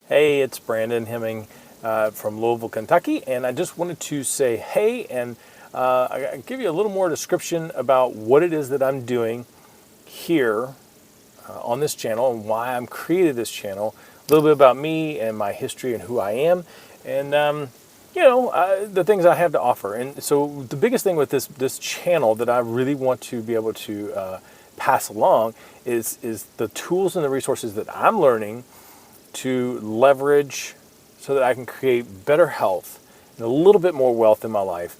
Hey, it's Brandon Hemming from Louisville, Kentucky, and I just wanted to say hey and give you a little more description about what it is that I'm doing here on this channel and why I'm created this channel. A little bit about me and my history and who I am, and the things I have to offer. And so the biggest thing with this channel that I really want to be able to pass along is the tools and the resources that I'm learning to leverage so that I can create better health and a little bit more wealth in my life,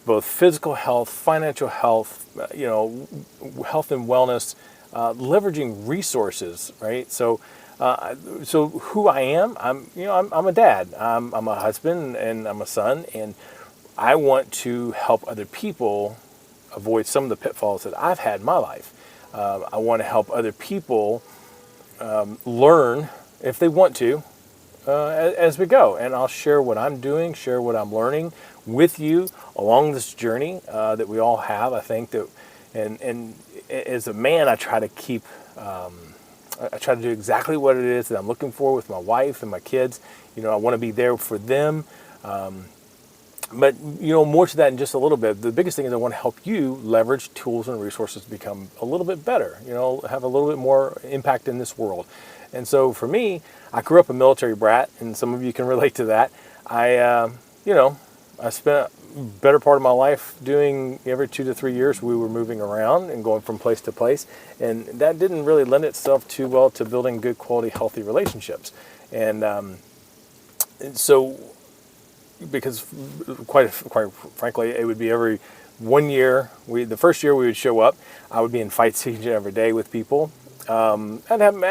both physical health, financial health, health and wellness, leveraging resources, right? So who I am, I'm a dad, I'm a husband, and I'm a son, and I want to help other people avoid some of the pitfalls that I've had in my life. I want to help other people learn if they want to as we go. And I'll share what I'm doing, share what I'm learning with you along this journey that we all have. I think that, and as a man, I try to keep, I try to do exactly what it is that I'm looking for with my wife and my kids. I want to be there for them. But more to that in just a little bit. The biggest thing is I want to help you leverage tools and resources to become a little bit better, have a little bit more impact in this world. And so for me, I grew up a military brat, and some of you can relate to that. I spent a better part of my life doing every 2 to 3 years we were moving around and going from place to place, and that didn't really lend itself too well to building good quality, healthy relationships. And so, because quite frankly, it would be every 1 year. The first year we would show up, I would be in fight season every day with people. I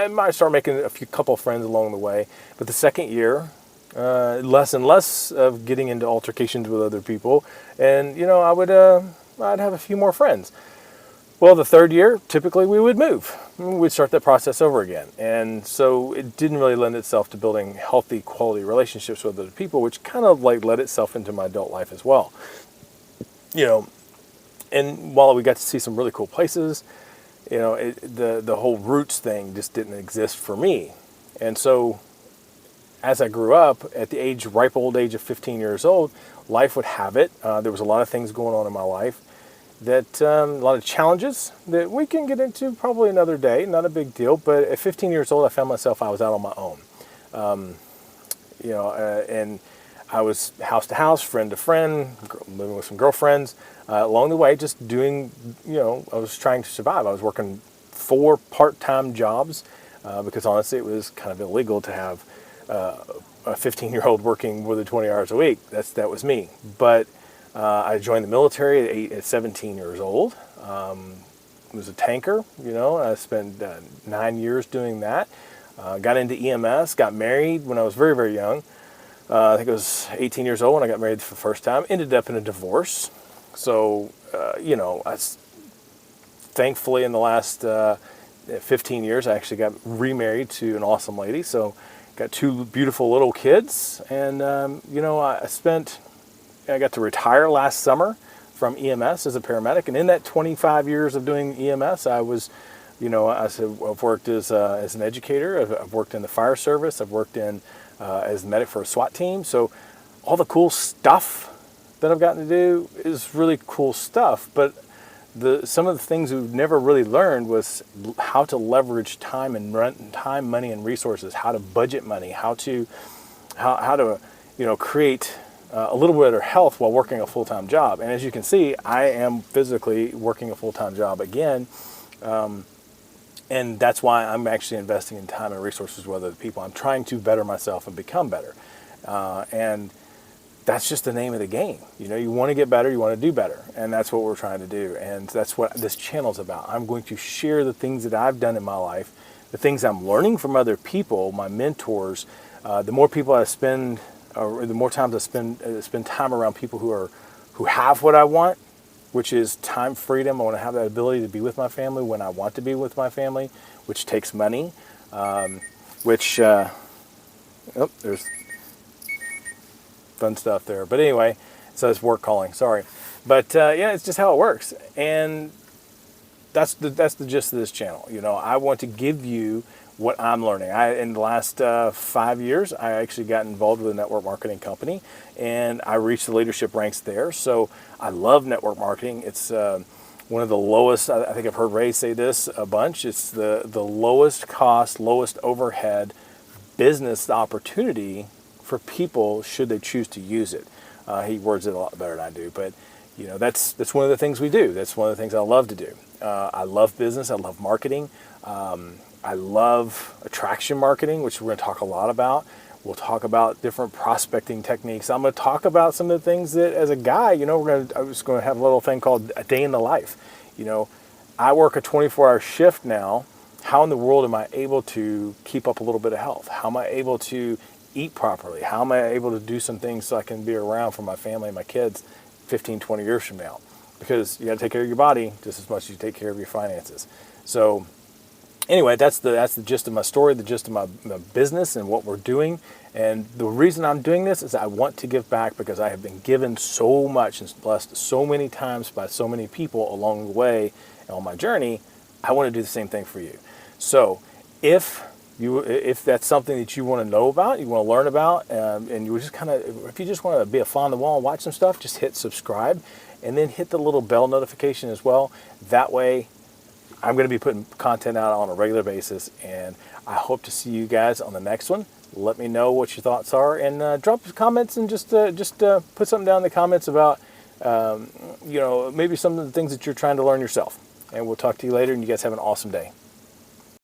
might start making couple of friends along the way. But the second year, less and less of getting into altercations with other people, and I'd have a few more friends. Well, the third year, typically we would move. We'd start that process over again. And so it didn't really lend itself to building healthy, quality relationships with other people, which kind of like led itself into my adult life as well. And while we got to see some really cool places, the whole roots thing just didn't exist for me. And so as I grew up, at the ripe old age of 15 years old, life would have it. There was a lot of things going on in my life, a lot of challenges that we can get into probably another day, not a big deal. But at 15 years old, I found myself, I was out on my own. And I was house to house, friend to friend, living with some girlfriends. Along the way, just doing, I was trying to survive. I was working 4 part-time jobs because honestly, it was kind of illegal to have a 15-year-old working more than 20 hours a week. That was me. But I joined the military at 17 years old. It was a tanker, I spent 9 years doing that. Got into EMS, got married when I was very, very young. I think I was 18 years old when I got married for the first time. Ended up in a divorce. So, thankfully in the last 15 years, I actually got remarried to an awesome lady. So, got 2 beautiful little kids. And, I got to retire last summer from EMS as a paramedic. And in that 25 years of doing EMS, I was, I've worked as an educator. I've worked in the fire service. I've worked as a medic for a SWAT team. So all the cool stuff that I've gotten to do is really cool stuff. But some of the things we've never really learned was how to leverage time, money, and resources. How to budget money. How to create a little better health while working a full-time job. And as you can see, I am physically working a full-time job again. And that's why I'm actually investing in time and resources with other people. I'm trying to better myself and become better. And that's just the name of the game. You want to get better, you want to do better. And that's what we're trying to do. And that's what this channel's about. I'm going to share the things that I've done in my life, the things I'm learning from other people, my mentors. The more people I spend, or the more times I spend time around people who have what I want, which is time freedom. I want to have that ability to be with my family when I want to be with my family, which takes money, there's fun stuff there. But anyway, so it's work calling, sorry. But it's just how it works. And that's the gist of this channel. I want to give you what I'm learning. In the last 5 years, I actually got involved with a network marketing company, and I reached the leadership ranks there. So I love network marketing. It's one of the lowest, I think I've heard Ray say this a bunch, it's the lowest cost, lowest overhead business opportunity for people should they choose to use it. He words it a lot better than I do, but that's one of the things we do. That's one of the things I love to do. I love business. I love marketing. I love attraction marketing, which we're going to talk a lot about. We'll talk about different prospecting techniques. I'm going to talk about some of the things that, as a guy, I was going to have a little thing called a day in the life. I work a 24-hour shift now. How in the world am I able to keep up a little bit of health? How am I able to eat properly? How am I able to do some things so I can be around for my family and my kids 15, 20 years from now? Because you got to take care of your body just as much as you take care of your finances. So anyway, that's the gist of my story, the gist of my business and what we're doing. And the reason I'm doing this is I want to give back because I have been given so much and blessed so many times by so many people along the way on my journey. I want to do the same thing for you. So if that's something that you want to know about, you want to learn about, and you just if you just want to be a fly on the wall and watch some stuff, just hit subscribe and then hit the little bell notification as well. That way I'm going to be putting content out on a regular basis, and I hope to see you guys on the next one. Let me know what your thoughts are, and drop comments and just put something down in the comments about maybe some of the things that you're trying to learn yourself. And we'll talk to you later, and you guys have an awesome day.